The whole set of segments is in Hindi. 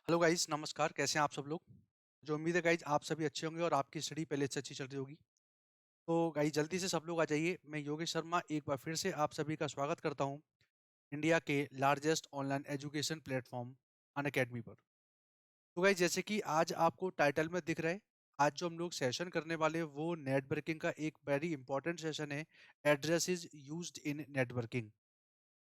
हेलो गाइस, नमस्कार। कैसे हैं आप सब लोग? जो उम्मीद है गाइस आप सभी अच्छे होंगे और आपकी स्टडी पहले से अच्छी चल रही होगी। तो गाइस जल्दी से सब लोग आ जाइए। मैं योगेश शर्मा एक बार फिर से आप सभी का स्वागत करता हूं इंडिया के largest online education platform Unacademy पर। तो गाइस जैसे कि आज आपको टाइटल में दिख रहा है, आज जो हम लोग सेशन करने वाले हैं वो नेटवर्किंग का एक वेरी इंपॉर्टेंट सेशन है। Address is used in networking.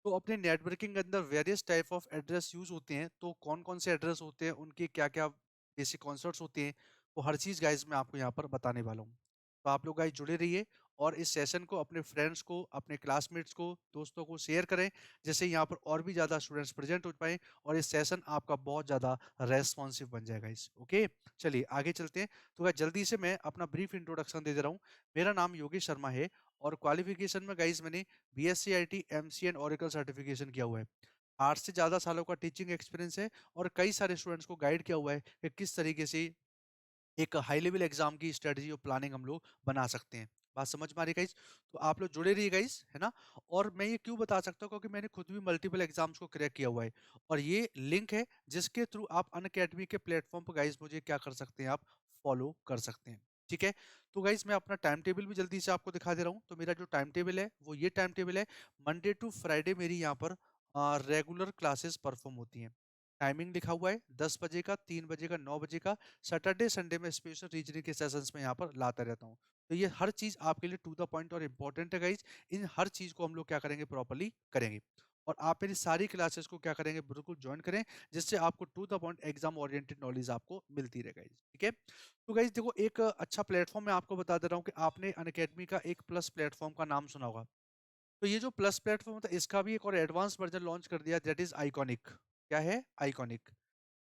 तो अपने नेटवर्किंग के अंदर various type of address use होते हैं। तो कौन-कौन से एड्रेस होते हैं, उनके क्या-क्या बेसिक कॉन्सेप्ट्स होते हैं, वो हर चीज़ गाइस मैं आपको यहाँ पर बताने वाला हूँ। तो आप लोग गाइस जुड़े रहिए और इस सेशन को अपने फ्रेंड्स को, अपने क्लासमेट्स को, दोस्तों को शेयर करें, जिससे यहाँ पर और भी ज़्यादा स्टूडेंट्स प्रेजेंट हो पाएँ और इस सेशन आपका बहुत ज़्यादा रेस्पॉन्सिव बन जाए गाइस। ओके? चलिए आगे चलते हैं। तो गाइस जल्दी से मैं अपना ब्रीफ इंट्रोडक्शन दे दे रहा हूँ। मेरा नाम योगेश शर्मा है और क्वालिफिकेशन में गाइस मैंने BSc IT, MCA and Oracle certification किया हुआ है। 8 से ज़्यादा सालों का टीचिंग एक्सपीरियंस है और कई सारे स्टूडेंट्स को गाइड किया हुआ है कि किस तरीके से एक हाई लेवल एग्जाम की स्ट्रेटजी और प्लानिंग हम लोग बना सकते हैं। बात समझ में आ रही है गाइस? तो आप लोग जुड़े रहिए गाइस, है ना? और मैं ये क्यों बता सकता हूँ क्योंकि मैंने खुद भी मल्टीपल एग्जाम्स को क्रैक किया हुआ है और ये लिंक है जिसके थ्रू आप अनअकैडमी के प्लेटफॉर्म पर गाइस मुझे क्या कर सकते हैं, आप फॉलो कर सकते हैं। ठीक है? तो गाइस मैं अपना टाइम टेबल भी जल्दी से आपको दिखा दे रहा हूँ। तो मेरा जो टाइम टेबल है वो ये टाइम टेबल है। मंडे टू फ्राइडे मेरी यहाँ पर रेगुलर क्लासेस परफॉर्म होती हैं। टाइमिंग लिखा हुआ है 10 बजे का, 3 बजे का, 9 बजे का। सैटरडे संडे में स्पेशल रीजनिंग के सेशंस में यहाँ पर लाता रहता हूँ। तो ये हर चीज़ आपके लिए टू द पॉइंट और इम्पोर्टेंट है गाइज। इन हर चीज़ को हम लोग क्या करेंगे, प्रॉपर्ली करेंगे। और आप मेरी सारी क्लासेस को क्या करेंगे, बिल्कुल ज्वाइन करें, जिससे आपको to the point exam oriented knowledge आपको मिलती रहे गाइज। ठीक है? तो गाइज देखो, एक अच्छा प्लेटफॉर्म मैं आपको बता दे रहा हूँ कि आपने अनअकैडमी का एक प्लस प्लेटफॉर्म का नाम सुना होगा। तो ये जो प्लस प्लेटफॉर्म था इसका भी एक और एडवांस वर्जन लॉन्च कर दिया, दैट इज आइकॉनिक। क्या है? आइकॉनिक।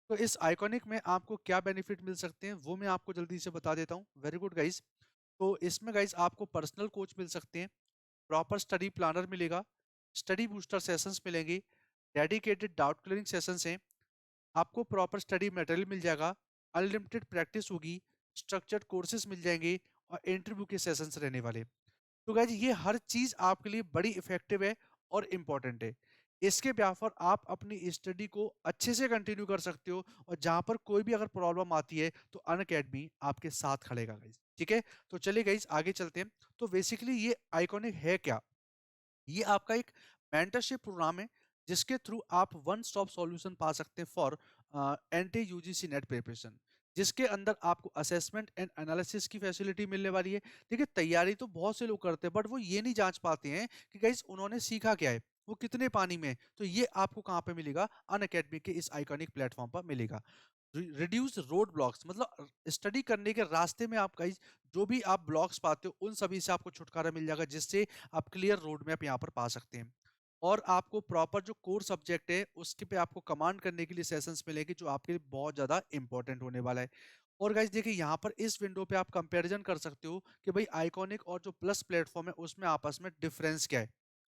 तो इस आइकॉनिक में आपको क्या बेनिफिट मिल सकते हैं वो मैं आपको जल्दी से बता देता हूँ। Very good guys. तो इसमें गाइस आपको पर्सनल कोच मिल सकते हैं, प्रॉपर स्टडी प्लानर मिलेगा, स्टडी बूस्टर सेशंस मिलेंगे, डेडिकेटेड डाउट क्लियरिंग सेशंस हैं, आपको प्रॉपर स्टडी मटेरियल मिल जाएगा, अनलिमिटेड प्रैक्टिस होगी, स्ट्रक्चर्ड कोर्सेज मिल जाएंगे और इंटरव्यू के सेशंस रहने वाले। तो गाइज ये हर चीज आपके लिए बड़ी इफेक्टिव है और इम्पोर्टेंट है। इसके ब्याह आप अपनी स्टडी को अच्छे से कंटिन्यू कर सकते हो और जहां पर कोई भी अगर प्रॉब्लम आती है तो अनअकैडमी आपके साथ खड़ेगा गाइज। ठीक है? तो चलिए गाइज आगे चलते हैं। तो बेसिकली ये आइकॉनिक है क्या? ये आपका एक मेंटरशिप प्रोग्राम है जिसके थ्रू आप वन स्टॉप सॉल्यूशन पा सकते हैं for anti UGC net preparation, जिसके अंदर आपको असेसमेंट एंड एनालिसिस की फैसिलिटी मिलने वाली है। देखिए, तैयारी तो बहुत से लोग करते हैं बट वो ये नहीं जांच पाते हैं कि गाइस उन्होंने सीखा क्या है, वो कितने पानी में है। तो ये आपको कहाँ पे मिलेगा? अनअकैडमी के इस आइकॉनिक प्लेटफॉर्म पर मिलेगा। रिड्यूस रोड ब्लॉक्स, मतलब स्टडी करने के रास्ते में आप गाइस जो भी आप ब्लॉक्स पाते हो उन सभी से आपको छुटकारा मिल जाएगा, जिससे आप क्लियर रोड मैप यहाँ पर पा सकते हैं। और आपको प्रॉपर जो कोर सब्जेक्ट है उसके पे आपको कमांड करने के लिए सेशंस मिलेंगे, जो आपके लिए बहुत ज़्यादा इंपॉर्टेंट होने वाला है। और गाइस देखिए, यहाँ पर इस विंडो पे आप कंपैरिजन कर सकते हो कि भाई आइकॉनिक और जो प्लस प्लेटफॉर्म है उसमें आपस में डिफरेंस क्या है।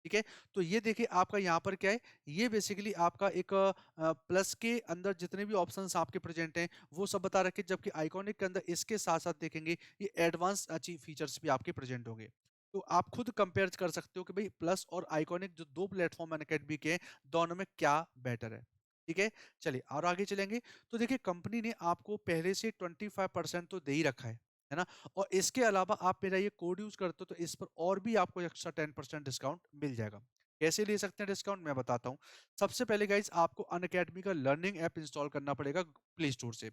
ठीक है? तो ये देखिए आपका यहाँ पर क्या है, ये बेसिकली आपका एक प्लस के अंदर जितने भी ऑप्शंस आपके प्रेजेंट हैं वो सब बता रखे, जबकि आइकॉनिक के अंदर इसके साथ साथ देखेंगे ये एडवांस अचीव फीचर्स भी आपके प्रेजेंट होंगे। तो आप खुद कंपेयर कर सकते हो कि भाई प्लस और आइकॉनिक जो दो प्लेटफॉर्म अनअकैडमी के हैं, दोनों में क्या बेटर है। ठीक है? चलिए और आगे चलेंगे। तो देखिए, कंपनी ने आपको पहले से 25% तो दे ही रखा है ना? और इसके अलावा आप मेरा ये कोड यूज करते हो तो इस पर और भी आपको एक्स्ट्रा 10% डिस्काउंट मिल जाएगा। कैसे ले सकते हैं डिस्काउंट, मैं बताता हूँ। सबसे पहले गाइज आपको अनअकैडमी का लर्निंग ऐप इंस्टॉल करना पड़ेगा प्ले स्टोर से।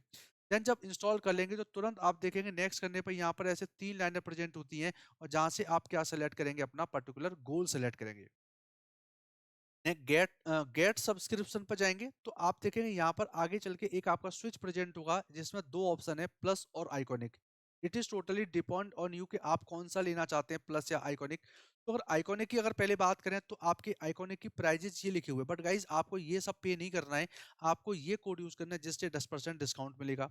देन जब इंस्टॉल कर लेंगे तो तुरंत आप देखेंगे नेक्स्ट करने पर यहाँ पर ऐसे 3 लाइनें प्रेजेंट होती हैं और जहाँ से आप क्या सेलेक्ट करेंगे, अपना पर्टिकुलर गोल सेलेक्ट करेंगे। गेट सब्सक्रिप्शन पर जाएंगे तो आप देखेंगे यहाँ पर आगे चल के एक आपका स्विच प्रेजेंट होगा जिसमें दो ऑप्शन है, प्लस और iconic. It is totally depend on you कि आप कौन सा लेना चाहते हैं, प्लस या आइकॉनिक। तो अगर आइकॉनिक की अगर पहले बात करें तो आपके आइकॉनिक की प्राइजेस ये लिखे हुए, बट गाइज आपको ये सब पे नहीं करना है। आपको ये कोड यूज करना है जिससे 10% डिस्काउंट मिलेगा।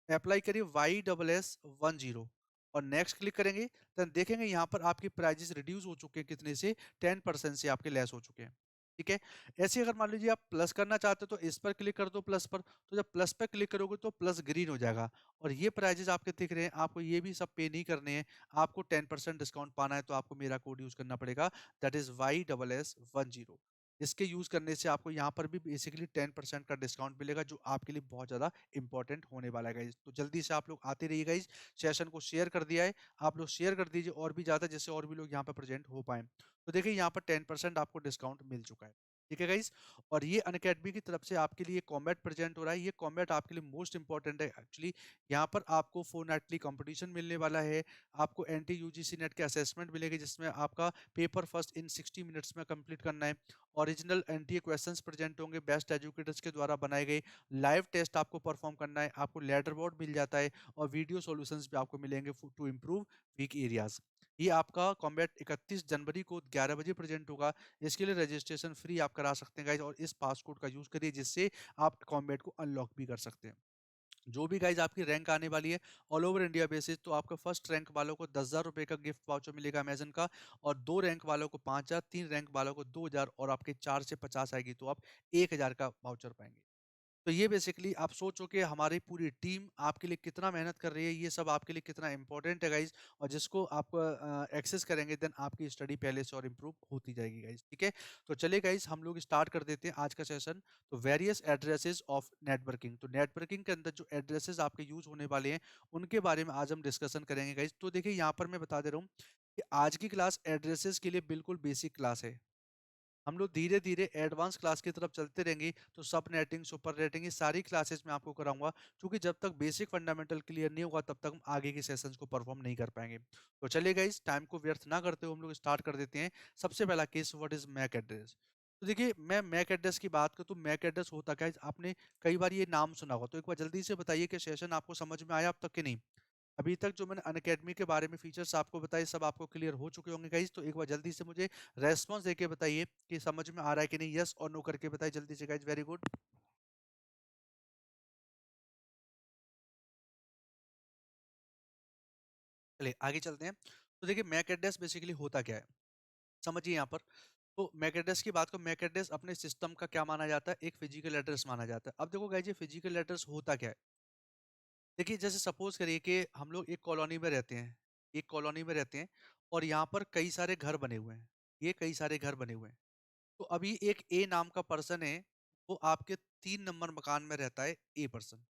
अप्लाई करिए YSS10 और नेक्स्ट क्लिक करेंगे। देन देखेंगे यहाँ पर आपकी प्राइजेस रिड्यूस हो चुके हैं, कितने से? 10% से आपके लेस हो चुके हैं। ठीक है? ऐसे अगर मान लीजिए आप प्लस करना चाहते हो तो इस पर क्लिक कर दो, प्लस पर। तो जब प्लस पर क्लिक करोगे तो प्लस ग्रीन हो जाएगा और ये प्राइजेस आपके दिख रहे हैं। आपको ये भी सब पे नहीं करने हैं। आपको 10% डिस्काउंट पाना है तो आपको मेरा कोड यूज करना पड़ेगा, दैट इज YSS10। इसके यूज़ करने से आपको यहाँ पर भी बेसिकली 10% का डिस्काउंट मिलेगा, जो आपके लिए बहुत ज़्यादा इंपॉर्टेंट होने वाला है गाइज़। तो जल्दी से आप लोग आते रहिए गाइज़, सेशन को शेयर कर दिया है, आप लोग शेयर कर दीजिए और भी ज़्यादा, जिससे और भी लोग यहाँ पे प्रेज़ेंट हो पाएँ। तो देखिए यहाँ पर 10% आपको डिस्काउंट मिल चुका है। ठीक है गाइज़? और ये अनअकैडमी की तरफ से आपके लिए कॉम्बैट प्रेज़ेंट हो रहा है। ये कॉम्बैट आपके लिए मोस्ट इम्पोर्टेंट है एक्चुअली। यहाँ पर आपको फोर्टनाइटली कॉम्पिटिशन मिलने वाला है, आपको एंटी यूजीसी नेट के असेसमेंट मिलेंगे, जिसमें आपका पेपर फर्स्ट इन 60 मिनट्स में कंप्लीट करना है। ओरिजिनल एनटीए क्वेश्चंस प्रेजेंट होंगे बेस्ट एजुकेटर्स के द्वारा बनाए गए। लाइव टेस्ट आपको परफॉर्म करना है, आपको लेटर बोर्ड मिल जाता है और वीडियो सॉल्यूशंस भी आपको मिलेंगे टू इम्प्रूव वीक एरियाज। ये आपका कॉम्बैट 31 जनवरी को 11 बजे प्रेजेंट होगा। इसके लिए रजिस्ट्रेशन फ्री आप करा सकते हैं गाइज, और इस पासकोड का यूज करिए, जिससे आप कॉम्बैट को अनलॉक भी कर सकते हैं। जो भी गाइज आपकी रैंक आने वाली है ऑल ओवर इंडिया बेसिस, तो आपका फर्स्ट रैंक वालों को 10,000 रुपए का गिफ्ट वाउचर मिलेगा अमेजन का, और 2 रैंक वालों को 5,000, 3 रैंक वालों को 2,000, और आपके 4 से 50 आएगी तो आप 1,000 का वाउचर पाएंगे। तो ये बेसिकली आप सोचो कि हमारी पूरी टीम आपके लिए कितना मेहनत कर रही है, ये सब आपके लिए कितना इंपॉर्टेंट है गाइज, और जिसको आप एक्सेस करेंगे देन आपकी स्टडी पहले से और इम्प्रूव होती जाएगी गाइज। ठीक है, तो चलिए गाइज हम लोग स्टार्ट कर देते हैं आज का सेशन। तो वेरियस एड्रेसेस ऑफ नेटवर्किंग, तो नेटवर्किंग के अंदर जो एड्रेसेस आपके यूज होने वाले हैं उनके बारे में आज हम डिस्कशन करेंगे गाइज। तो देखिए यहाँ पर मैं बता दे रहा हूँ कि आज की क्लास एड्रेसेस के लिए बिल्कुल बेसिक क्लास है। हम लोग धीरे धीरे एडवांस क्लास की तरफ चलते रहेंगे, तो सब नेटिंग सुपर नेटिंग ये सारी क्लासेस मैं आपको कराऊंगा, क्योंकि जब तक बेसिक फंडामेंटल क्लियर नहीं होगा तब तक हम आगे के सेशंस को परफॉर्म नहीं कर पाएंगे। तो चलिए गाइस टाइम को व्यर्थ ना करते हुए हम लोग स्टार्ट कर देते हैं। सबसे पहला case, what is MAC address. तो देखिए मैं मैक एड्रेस की बात करूँ तो मैक एड्रेस होता क्या है, आपने कई बार ये नाम सुना होगा, तो एक बार जल्दी से बताइए कि सेशन आपको समझ में आया अब तक कि नहीं। अभी तक जो मैंने अनअकैडमी के बारे में फीचर्स आपको बताए सब आपको क्लियर हो चुके होंगे गाइस। तो एक बार जल्दी से मुझे रेस्पॉन्स देके बताइए कि समझ में आ रहा है कि नहीं, यस और नो करके बताइए जल्दी से गाइस। Very good. चलिए आगे चलते हैं। तो देखिए मैक एड्रेस बेसिकली होता क्या है, समझिए यहाँ पर। तो मैक एड्रेस की बात को, मैक एड्रेस अपने सिस्टम का क्या माना जाता है, एक फिजिकल एड्रेस माना जाता है। अब देखो गाइस ये फिजिकल एड्रेस होता क्या है। देखिए जैसे सपोज करिए कि हम लोग एक कॉलोनी में रहते हैं, एक कॉलोनी में रहते हैं, और यहाँ पर कई सारे घर बने हुए हैं, ये कई सारे घर बने हुए हैं। तो अभी एक ए नाम का पर्सन है, वो आपके 3 नंबर मकान में रहता है, ए पर्सन।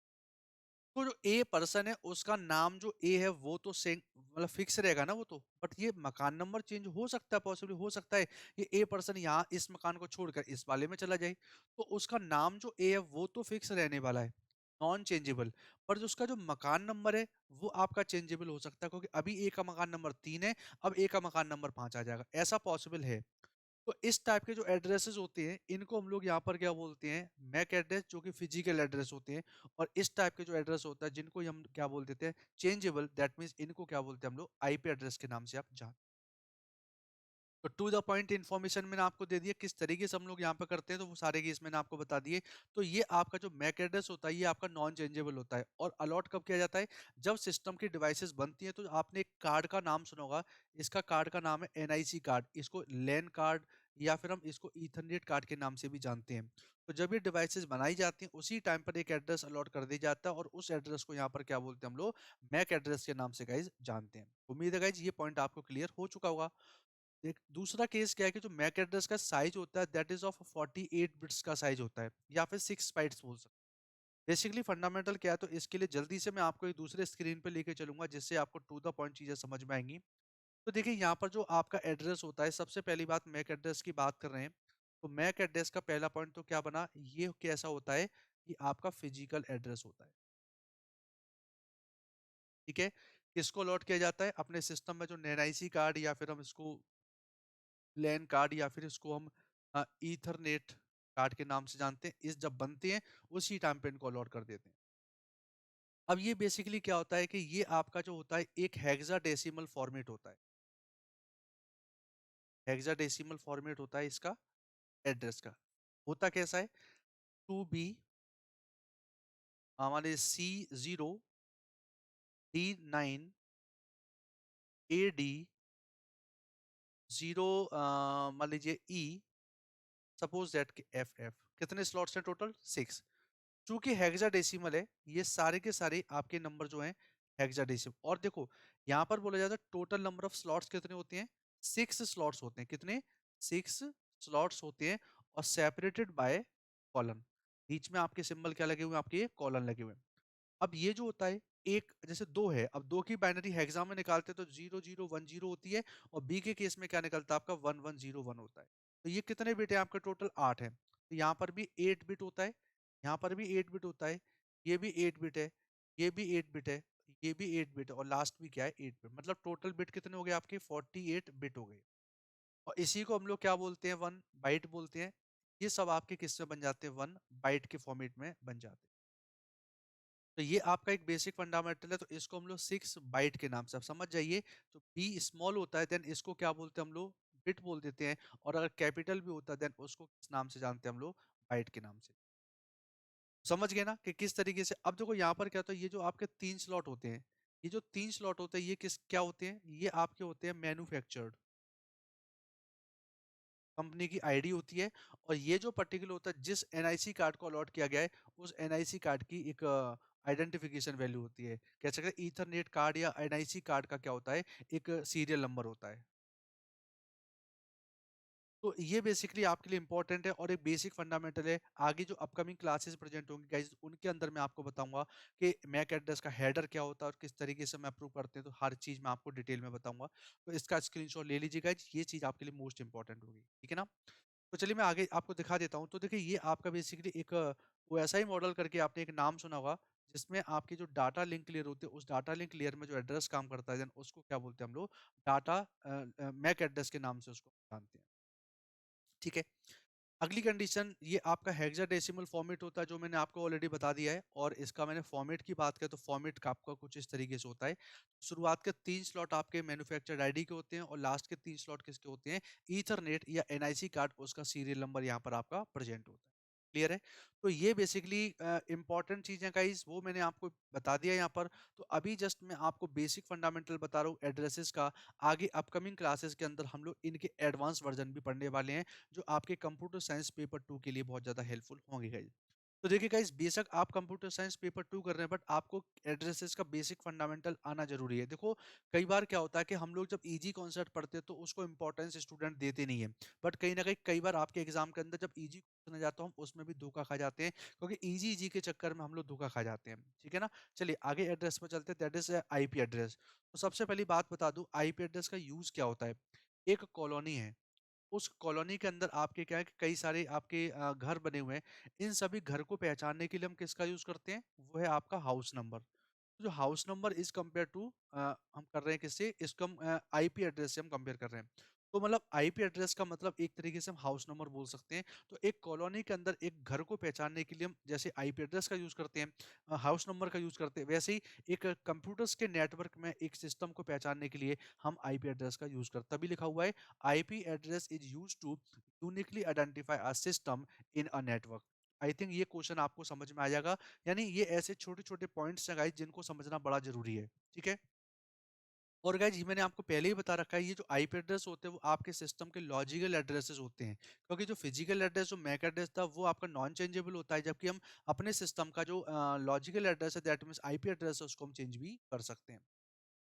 तो जो ए पर्सन है उसका नाम जो ए है वो तो सेम मतलब फिक्स रहेगा ना, वो तो, बट ये मकान नंबर चेंज हो सकता है, पॉसिबल हो सकता है ये ए पर्सन यहाँ इस मकान को छोड़कर इस वाले में चला जाए, तो उसका नाम जो ए है वो तो फिक्स रहने वाला है, नॉन चेंजेबल। पर जो उसका जो मकान नंबर है वो आपका चेंजेबल हो सकता है, क्योंकि अभी ए का मकान नंबर 3 है, अब ए का मकान नंबर 5 आ जाएगा, ऐसा पॉसिबल है। तो इस टाइप के जो एड्रेसेस होते हैं इनको हम लोग यहाँ पर क्या बोलते हैं, मैक एड्रेस, जो कि फिजिकल एड्रेस होते हैं। और इस टाइप के जो एड्रेस होता है जिनको हम क्या बोल देते हैं, चेंजेबल, दैट मीन्स इनको क्या बोलते हैं हम लोग आईपी एड्रेस के नाम से आप जान। तो टू द पॉइंट इन्फॉर्मेशन मैंने आपको दे दिया, किस तरीके से हम लोग यहाँ पे करते हैं, तो वो सारे केस मैंने आपको बता दिए। तो ये आपका जो मैक एड्रेस होता है ये आपका नॉन चेंजेबल होता है, और अलॉट कब किया जाता है, जब सिस्टम की डिवाइसेस बनती हैं। तो आपने एक कार्ड का नाम सुना होगा, इसका कार्ड का नाम है एनआईसी कार्ड, इसको लैन कार्ड या फिर हम इसको ईथरनेट कार्ड के नाम से भी जानते हैं। तो जब ये डिवाइसेस बनाई जाती हैं उसी टाइम पर एक एड्रेस अलॉट कर दिया जाता है, और उस एड्रेस को यहाँ पर क्या बोलते हैं हम लोग, मैक एड्रेस के नाम से गाइज जानते हैं। उम्मीद है गाइज ये पॉइंट आपको क्लियर हो चुका होगा। एक दूसरा केस क्या है कि जो मैक एड्रेस का साइज होता है दैट इज ऑफ 48 बिट्स का साइज होता है, या फिर 6 बाइट्स बोल सकते हैं। बेसिकली फंडामेंटल क्या है, तो इसके लिए जल्दी से मैं आपको एक दूसरे स्क्रीन पे लेके चलूंगा, जिससे आपको टू द पॉइंट चीजें समझ में आएंगी। तो देखिए यहाँ पर जो आपका एड्रेस होता है, सबसे पहली बात मैक एड्रेस की बात कर रहे हैं, तो मैक एड्रेस का पहला पॉइंट तो क्या बना, ये कैसा होता है, ये आपका फिजिकल एड्रेस होता है। ठीक है, किसको लॉट किया जाता है, अपने सिस्टम में जो एनआईसी कार्ड या फिर हम इसको लैन कार्ड या फिर इसको हम ईथरनेट कार्ड के नाम से जानते हैं, इस जब बनते हैं उसी टाइम पे इनको अलॉट कर देते हैं। अब ये बेसिकली क्या होता है कि ये आपका जो होता है एक हेक्साडेसिमल फॉर्मेट होता है, हेक्साडेसिमल फॉर्मेट होता है इसका एड्रेस का। होता कैसा है, 2B हमारे C0D9 AD 0 मान लीजिए E, सपोज दैट FF, कितने स्लॉट्स हैं टोटल, 6। चूंकि हेक्साडेसिमल है, ये सारे के सारे आपके नंबर जो हैं हेक्साडेसिमल। और देखो यहाँ पर बोला जाता है टोटल नंबर ऑफ स्लॉट्स कितने होते हैं, 6 स्लॉट्स होते हैं, कितने, 6 स्लॉट्स होते हैं। और सेपरेटेड बाय कॉलन। बीच में आपके सिंबल क्या लगे हुए हैं, आपके कॉलन लगे हुए हैं। अब ये जो होता है, एक जैसे 2 है, अब 2 की बाइनरी हेक्सा में निकालते हैं तो 0010 होती है, और बी के केस में क्या निकलता है आपका 1101 होता है। तो ये कितने बिट है आपके, टोटल 8 है। तो यहाँ पर भी 8 बिट होता है, यहाँ पर भी 8 बिट होता है, ये भी 8 बिट है, ये भी 8 बिट है, ये भी 8 बिट है, और लास्ट भी क्या है 8 बिट। मतलब टोटल बिट कितने हो गए आपके, 48 बिट हो गए। और इसी को हम लोग क्या बोलते हैं, 1 बाइट बोलते हैं। ये सब आपके किस में बन जाते हैं, 1 बाइट के फॉर्मेट में बन जाते हैं। तो ये आपका एक बेसिक फंडामेंटल है, तो इसको हम लोग 6 बाइट के नाम से आप समझ जाइए। तो बी स्मॉल होता है देन इसको क्या बोलते हैं हम लोग, बिट बोल देते हैं। और अगर कैपिटल भी होता है देन उसको किस नाम से जानते हैं हम लोग, बाइट के नाम से। समझ गए ना कि किस तरीके से। अब देखो यहाँ पर क्या होता है, ये जो आपके 3 स्लॉट होते हैं, ये जो 3 स्लॉट होते हैं ये किस क्या होते हैं, ये आपके होते हैं मैन्युफैक्चर्ड, कंपनी की आईडी होती है। और ये जो पर्टिकुलर होता है, जिस एनआईसी कार्ड को अलॉट किया गया है, उस एनआईसी कार्ड की एक आइडेंटिफिकेशन वैल्यू होती है। कह सकते हैं ईथरनेट कार्ड या एनआईसी कार्ड का क्या होता है, एक सीरियल नंबर होता है। तो ये बेसिकली आपके लिए इंपॉर्टेंट है और एक बेसिक फंडामेंटल है। आगे जो अपकमिंग क्लासेस प्रेजेंट होंगी गाइस, उनके अंदर मैं आपको बताऊंगा कि मैक एड्रेस का हेडर क्या होता है और किस तरीके से मैं अप्रूव करते हैं, तो हर चीज मैं आपको डिटेल में बताऊंगा। तो इसका स्क्रीनशॉट ले लीजिए गाइस, ये चीज आपके लिए मोस्ट इंपॉर्टेंट होगी, ठीक है ना। तो चलिए मैं आगे आपको दिखा देता हूँ। तो देखिए ये आपका बेसिकली एक वैसा ही मॉडल करके आपने एक नाम सुना होगा, जिसमें आपके जो डाटा लिंक लेयर होते हैं, उस डाटा लिंक लेयर में जो एड्रेस काम करता है, देन उसको क्या बोलते हैं हम लोग, डाटा मैक एड्रेस के नाम से उसको जानते हैं, ठीक है। अगली कंडीशन, ये आपका हेक्साडेसिमल फॉर्मेट होता है, जो मैंने आपको ऑलरेडी बता दिया है। और इसका मैंने फॉर्मेट की बात करें तो फॉर्मेट का आपका कुछ इस तरीके से होता है। शुरुआत के 3 स्लॉट आपके मैन्युफैक्चर्ड आईडी के होते हैं, और लास्ट के 3 स्लॉट किसके होते हैं, ईथरनेट या एनआईसी कार्ड, उसका सीरियल नंबर यहाँ पर आपका प्रेजेंट होता है। क्लियर है। तो ये बेसिकली इंपॉर्टेंट चीजें गाइस, वो मैंने आपको बता दिया यहाँ पर। तो अभी जस्ट मैं आपको बेसिक फंडामेंटल बता रहा हूँ एड्रेसेस का। आगे अपकमिंग क्लासेस के अंदर हम लोग इनके एडवांस वर्जन भी पढ़ने वाले हैं, जो आपके कंप्यूटर साइंस पेपर 2 के लिए बहुत ज़्यादा हेल्पफुल होंगे गाइस। तो देखिए गाइस, बेशक आप कंप्यूटर साइंस पेपर 2 कर रहे हैं, बट आपको एड्रेसेस का बेसिक फंडामेंटल आना जरूरी है। देखो कई बार क्या होता है कि हम लोग जब इजी कॉन्सेप्ट पढ़ते हैं तो उसको इंपॉर्टेंस स्टूडेंट देते नहीं है। बट कहीं ना कहीं कई बार आपके एग्जाम के अंदर जब इजी क्वेश्चन आ जाता है, हम उसमें भी धोखा खा जाते हैं, क्योंकि इजी इजी के चक्कर में हम लोग धोखा खा जाते हैं, ठीक है ना। चलिए आगे एड्रेस पर चलते हैं, दैट इज आईपी एड्रेस। तो सबसे पहली बात बता दूं, आईपी एड्रेस का यूज क्या होता है। एक कॉलोनी है, उस कॉलोनी के अंदर आपके क्या है कि कई सारे आपके घर बने हुए हैं। इन सभी घर को पहचानने के लिए हम किसका यूज करते हैं, वो है आपका हाउस नंबर। जो house number is compare to, हम कर रहे हैं किससे, इसको हम आईपी एड्रेस से हम कंपेयर कर रहे हैं। तो मतलब आईपी एड्रेस का मतलब एक तरीके से हम हाउस नंबर बोल सकते हैं। तो एक कॉलोनी के अंदर एक घर को पहचानने के लिए हम जैसे आईपी एड्रेस का यूज करते हैं, हाउस नंबर का यूज करते हैं, वैसे ही एक कंप्यूटर्स के नेटवर्क में एक सिस्टम को पहचानने के लिए हम आईपी एड्रेस का यूज करते हैं। तभी लिखा हुआ है, IP address is use to uniquely identify a system in a network. I think ये क्वेश्चन आपको समझ में आ जाएगा। यानी ये ऐसे छोटे-छोटे पॉइंट्स हैं गाइस, जिनको समझना बड़ा ज़रूरी है, ठीक है? और गाइस ये मैंने आपको पहले ही बता रखा है, ये जो आईपी एड्रेस होते हैं वो आपके सिस्टम के लॉजिकल एड्रेसेस होते हैं। क्योंकि जो फिजिकल एड्रेस जो मैक एड्रेस था वो आपका नॉन चेंजेबल होता है, जबकि हम अपने सिस्टम का जो लॉजिकल एड्रेस है, दैट मीन्स आईपी एड्रेस है, उसको हम चेंज भी कर सकते हैं।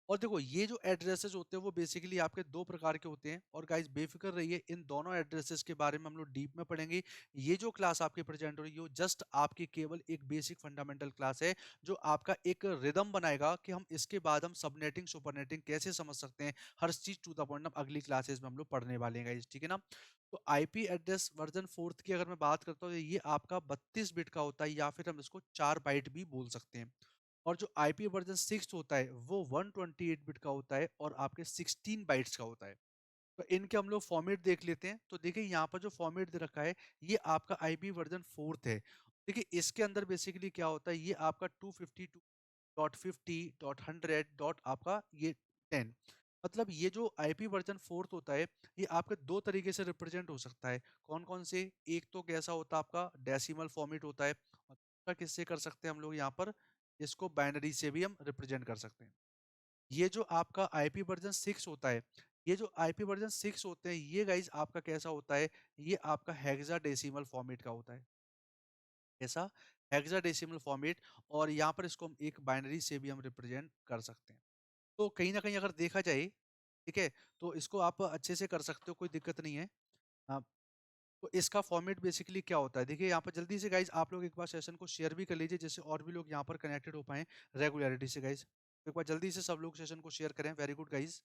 और देखो ये जो एड्रेसेस होते हैं वो बेसिकली आपके 2 प्रकार के होते हैं, और गाइस बेफिक्र रहिए, इन दोनों एड्रेसेस के बारे में हम लोग डीप में पढ़ेंगे। ये जो क्लास आपकी प्रेजेंट हो रही है जस्ट आपकी केवल एक बेसिक फंडामेंटल क्लास है, जो आपका एक रिदम बनाएगा कि हम इसके बाद हम सबनेटिंग सुपरनेटिंग कैसे समझ सकते हैं, हर चीज टू द पॉइंट हम अगली क्लासेस में हम लोग पढ़ने वाले हैं गाइस, ठीक है ना। तो आईपी एड्रेस वर्जन 4 की अगर मैं बात करता हूँ, ये आपका 32 बिट का होता है, या फिर हम इसको 4 बाइट भी बोल सकते हैं। और जो आईपी वर्जन 6 होता है वो 128 बिट का होता है और आपके 16 बाइट्स का होता है। तो इनके हम लोग फॉर्मेट देख लेते हैं। तो देखिए यहाँ पर जो फॉर्मेट दे रखा है, ये आपका आईपी वर्जन 4 है। देखिए इसके अंदर बेसिकली क्या होता है, ये आपका 252.50.100 डॉट आपका ये 10, मतलब ये जो आईपी वर्जन 4 होता है, ये आपके दो तरीके से रिप्रेजेंट हो सकता है। कौन कौन से, एक तो कैसा होता है आपका डेसिमल फॉर्मेट होता है, और दूसरा किससे कर सकते हैं हम लोग यहाँ पर, इसको बाइनरी से भी हम रिप्रेजेंट कर सकते हैं। ये जो आपका आईपी वर्जन 6 होता है, ये जो आईपी वर्जन 6 होते हैं, ये गाइस आपका कैसा होता है, ये आपका हेक्साडेसिमल फॉर्मेट का होता है। कैसा, हेक्साडेसिमल फॉर्मेट। और यहाँ पर इसको हम एक बाइनरी से भी हम रिप्रेजेंट कर सकते हैं। तो कहीं ना कहीं अगर देखा जाए, ठीक है, तो इसको आप अच्छे से कर सकते हो, कोई दिक्कत नहीं है। तो इसका फॉर्मेट बेसिकली क्या होता है, देखिए यहाँ पर जल्दी से गाइज आप लोग एक बार सेशन को शेयर भी कर लीजिए, जिससे और भी लोग यहाँ पर कनेक्टेड हो पाएँ रेगुलरिटी से गाइज। एक बार जल्दी से सब लोग सेशन को शेयर करें। Very good guys.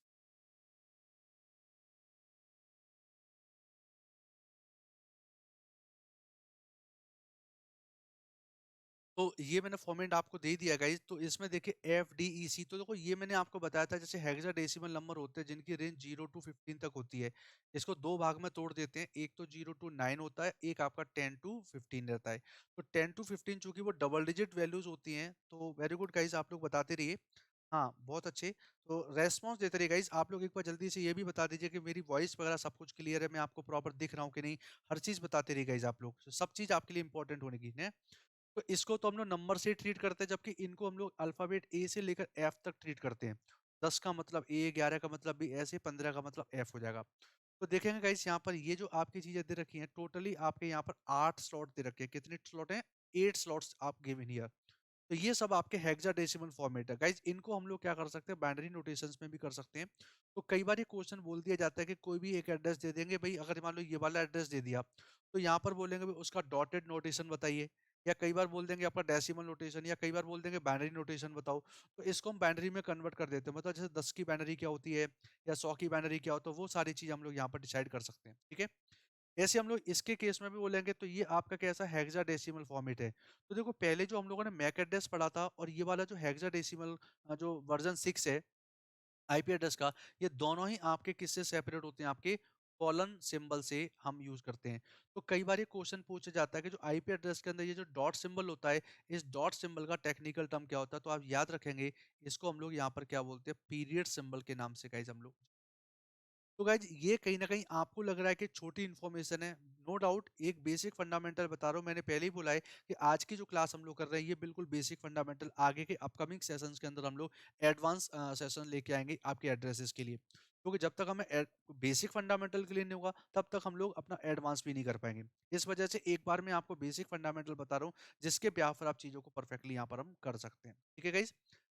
तो ये मैंने फॉर्मेट आपको दे दिया गाइस। तो इसमें देखिए एफडीईसी, तो देखो ये मैंने आपको बताया था, जैसे हेक्साडेसिमल नंबर होते हैं जिनकी रेंज 0 टू 15 तक होती है। इसको दो भाग में तोड़ देते हैं, एक तो 0 टू 9 होता है, एक आपका 10 टू 15 रहता है। तो 10 टू 15 चूंकि वो डबल डिजिट वैल्यूज होती हैं, तो वेरी गुड गाइस, आप लोग बताते रहिए। हाँ, बहुत अच्छे। तो रेस्पॉन्स देते रहिए गाइस। आप लोग एक बार जल्दी से ये भी बता दीजिए कि मेरी वॉइस वगैरह सब कुछ क्लियर है, मैं आपको प्रॉपर दिख रहा हूँ कि नहीं। हर चीज बताते रहिए गाइस आप लोग, तो सब चीज आपके लिए इंपॉर्टेंट होने की है। तो इसको तो हम लोग नंबर से ट्रीट करते हैं, जबकि इनको हम लोग अल्फाबेट ए से लेकर एफ तक ट्रीट करते हैं। 10 का मतलब ए, 11 का मतलब भी ऐसे, 15 का मतलब एफ हो जाएगा। तो देखेंगे गाइस यहाँ पर ये जो आपकी चीजें दे रखी हैं, टोटली आपके यहाँ पर 8 स्लॉट दे रखे हैं। कितने स्लॉट हैं? 8 स्लॉट्स आप गिवन हियर। तो ये सब आपके हेक्साडेसिमल फॉर्मेट है गाइज। इनको हम लोग क्या कर सकते हैं, बाइनरी नोटेशंस में भी कर सकते हैं। तो कई बार ये क्वेश्चन बोल दिया जाता है कि कोई भी एक एड्रेस दे देंगे भाई, अगर मान लो ये वाला एड्रेस दे दिया, तो यहाँ पर बोलेंगे भाई उसका डॉटेड नोटेशन बताइए, या कई बार बोल देंगे आपका डेसिमल नोटेशन, या कई बार बोल देंगे बाइनरी नोटेशन बताओ। तो इसको हम बाइनरी में कन्वर्ट कर देते हैं, मतलब जैसे 10 की बाइनरी क्या होती है या 100 की बाइनरी क्या होता है, वो सारी चीज हम लोग यहाँ पर डिसाइड कर सकते हैं। ठीक है, ऐसे हम लोग इसके केस में भी बोलेंगे। तो ये आपका कैसा हेक्साडेसिमल फॉर्मेट है। तो देखो पहले जो हम लोगों ने मैक एड्रेस पढ़ा था, और ये वाला जो हेक्साडेसिमल जो वर्जन 6 है आईपी एड्रेस का, ये दोनों ही आपके किससे सेपरेट होते हैं, आपके कॉलन सिंबल से हम यूज करते हैं। तो कई बार ये क्वेश्चन पूछा जाता है कि जो आईपी एड्रेस के अंदर ये जो डॉट सिंबल होता है, इस डॉट सिंबल का टेक्निकल टर्म क्या होता है। तो आप याद रखेंगे, इसको हम लोग यहाँ पर क्या बोलते हैं, पीरियड सिंबल के नाम से गाइज हम लोग। तो गाइज ये कहीं ना कहीं आपको लग रहा है कि छोटी इन्फॉर्मेशन है, नो डाउट एक बेसिक फंडामेंटल बता रहा हूँ। मैंने पहले ही बोला है कि आज की जो क्लास हम लोग कर रहे हैं, ये बिल्कुल बेसिक फंडामेंटल। आगे के अपकमिंग सेशंस के अंदर हम लोग एडवांस सेशन लेके आएंगे आपके एड्रेसेस के लिए, क्योंकि जब तक हमें बेसिक फंडामेंटल क्लियर नहीं होगा, तब तक हम लोग अपना एडवांस भी नहीं कर पाएंगे। इस वजह से एक बार मैं आपको बेसिक फंडामेंटल बता रहा हूँ, जिसके ब्याह पर आप चीजों को परफेक्टली यहाँ पर हम कर सकते हैं। ठीक है गाइज,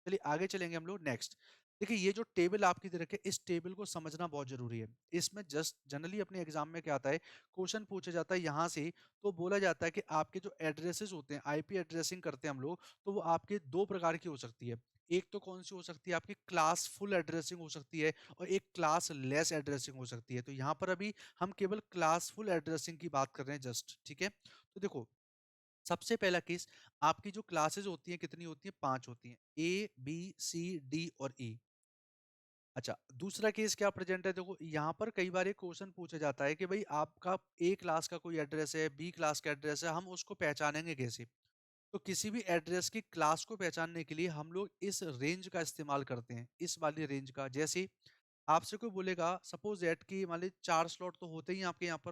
चलिए आगे चलेंगे हम लोग नेक्स्ट। देखिए ये जो टेबल आपकी दे रखे, इस टेबल को समझना बहुत जरूरी है। इसमें जस्ट जनरली अपने एग्जाम में क्या आता है, क्वेश्चन पूछा जाता है यहाँ से। तो बोला जाता है कि आपके जो एड्रेसेस होते हैं, आईपी एड्रेसिंग करते हैं हम लोग, तो वो आपके दो प्रकार की हो सकती है। एक तो कौन सी हो सकती है, आपकी क्लास फुल एड्रेसिंग हो सकती है, और एक क्लास लेस एड्रेसिंग हो सकती है। तो यहाँ पर अभी हम केवल क्लास फुल एड्रेसिंग की बात कर रहे हैं जस्ट। ठीक है, तो देखो सबसे पहला केस, आपकी जो क्लासेस होती हैं कितनी होती हैं, 5 होती हैं, ए बी सी डी और ई। अच्छा, दूसरा केस क्या प्रेजेंट है, देखो यहाँ पर कई बार एक क्वेश्चन पूछा जाता है कि भाई आपका ए क्लास का कोई एड्रेस है, बी क्लास का एड्रेस है, हम उसको पहचानेंगे कैसे। तो किसी भी एड्रेस की क्लास को पहचानने के लिए हम लोग इस रेंज का इस्तेमाल करते हैं, इस वाली रेंज का। जैसे आपसे कोई बोलेगा सपोज दैट कि मान लीजिए 4 स्लॉट तो होते ही हैं आपके यहाँ पर,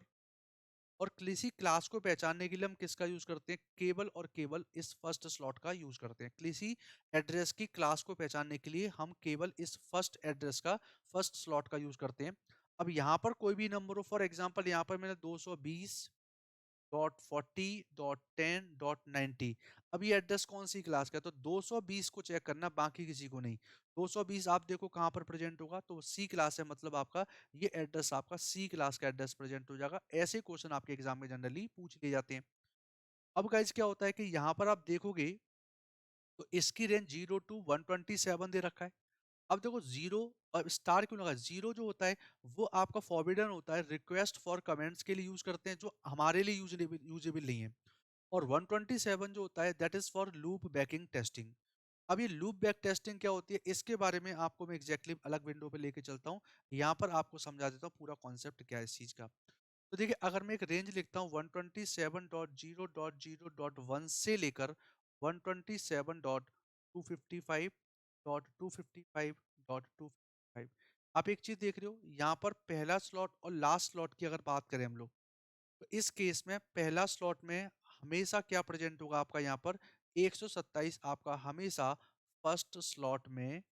और किसी क्लास को पहचानने के लिए हम किसका यूज करते हैं, केवल और केवल इस फर्स्ट स्लॉट का यूज करते हैं। किसी एड्रेस की क्लास को पहचानने के लिए हम केवल इस फर्स्ट एड्रेस का फर्स्ट स्लॉट का यूज करते हैं। अब यहाँ पर कोई भी नंबर हो, फॉर एग्जांपल यहाँ पर मैंने 220.40.10.90, अब ये एड्रेस कौन सी क्लास का है, तो 220 को चेक करना, बाकी किसी को नहीं। 220 आप देखो कहाँ पर प्रेजेंट होगा, तो सी क्लास है, मतलब आपका ये एड्रेस आपका सी क्लास का एड्रेस प्रेजेंट हो जाएगा। ऐसे क्वेश्चन आपके एग्जाम में जनरली पूछ लिए जाते हैं। अब गाइज क्या होता है कि यहाँ पर आप देखोगे, तो इसकी रेंज 0 टू 127 दे रखा है। अब देखो जीरो और स्टार क्यों लगा, जीरो जो होता है वो आपका फॉरबिडन होता है, रिक्वेस्ट फॉर कमेंट्स के लिए यूज करते हैं, जो हमारे लिए यूजेबल यूजेबल नहीं है। और 127 जो होता है that is for loop banking testing. अब ये लूप बैक टेस्टिंग क्या होती है, इसके बारे में आपको मैं एग्जैक्टली अलग विंडो पे लेके चलता हूँ। यहाँ पर आपको समझा देता हूँ पूरा कॉन्सेप्ट क्या है इस चीज का। तो देखिए अगर मैं एक रेंज लिखता हूँ 127.0.0.1 से लेकर 127.255.255.255, आप एक चीज देख रहे हो यहाँ पर पहला स्लॉट और लास्ट स्लॉट की अगर बात करें हम लोग, तो इस केस में पहला स्लॉट में हमेशा क्या प्रेजेंट होगा आपका, यहाँ पर 127 आपका हमेशा फर्स्ट स्लॉट में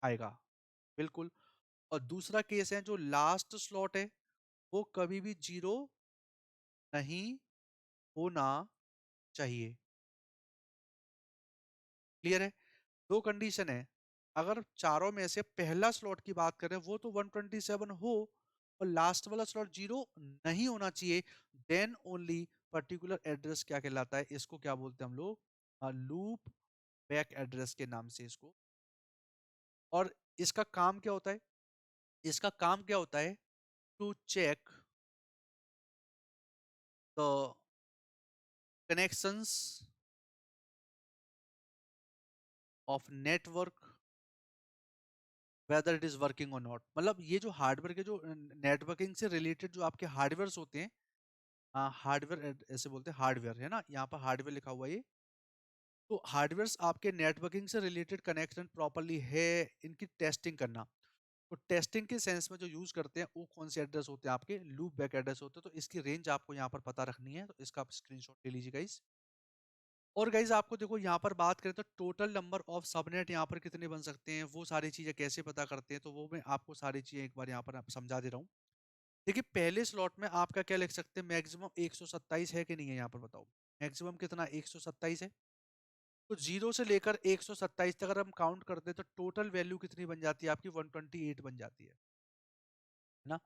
आएगा, बिल्कुल। और दूसरा केस है जो लास्ट स्लॉट है, वो कभी भी जीरो नहीं होना चाहिए। क्लियर है, दो कंडीशन है। अगर चारों में से पहला स्लॉट की बात करें वो तो 127 हो, और लास्ट वाला स्लॉट जीरो नहीं होना चाहिए, देन ओनली पर्टिकुलर एड्रेस क्या कहलाता है, इसको क्या बोलते हैं हम लोग, लूप बैक एड्रेस के नाम से इसको। और इसका काम क्या होता है, इसका काम क्या होता है, to check the connections of network whether it is working or not। मतलब ये जो हार्डवेयर के जो नेटवर्किंग से रिलेटेड जो आपके हार्डवेयर होते हैं, हार्डवेयर ऐसे बोलते हैं, हार्डवेयर है ना, यहाँ पर हार्डवेयर लिखा हुआ है ये। तो हार्डवेयर आपके नेटवर्किंग से रिलेटेड कनेक्शन प्रॉपरली है, इनकी टेस्टिंग करना। तो टेस्टिंग के सेंस में जो यूज करते हैं वो कौन से एड्रेस होते हैं, आपके लूप बैक एड्रेस होते हैं। तो इसकी रेंज आपको यहाँ पर पता रखनी है, तो इसका आप स्क्रीनशॉट ले लीजिए गाइस। और गाइज आपको देखो यहाँ पर बात करें तो टोटल नंबर ऑफ सबनेट यहाँ पर कितने बन सकते हैं, वो सारी चीजें कैसे पता करते हैं, तो वो मैं आपको सारी चीजें एक बार यहाँ पर आप समझा दे रहा हूँ। देखिए पहले स्लॉट में आपका क्या लिख सकते हैं, मैक्सिमम 127 है कि नहीं है, यहाँ पर बताओ मैक्सिमम कितना 127 है। तो 0 से लेकर 127 तक अगर हम काउंट करते हैं तो टोटल वैल्यू कितनी बन जाती है आपकी, 128 बन जाती है ना।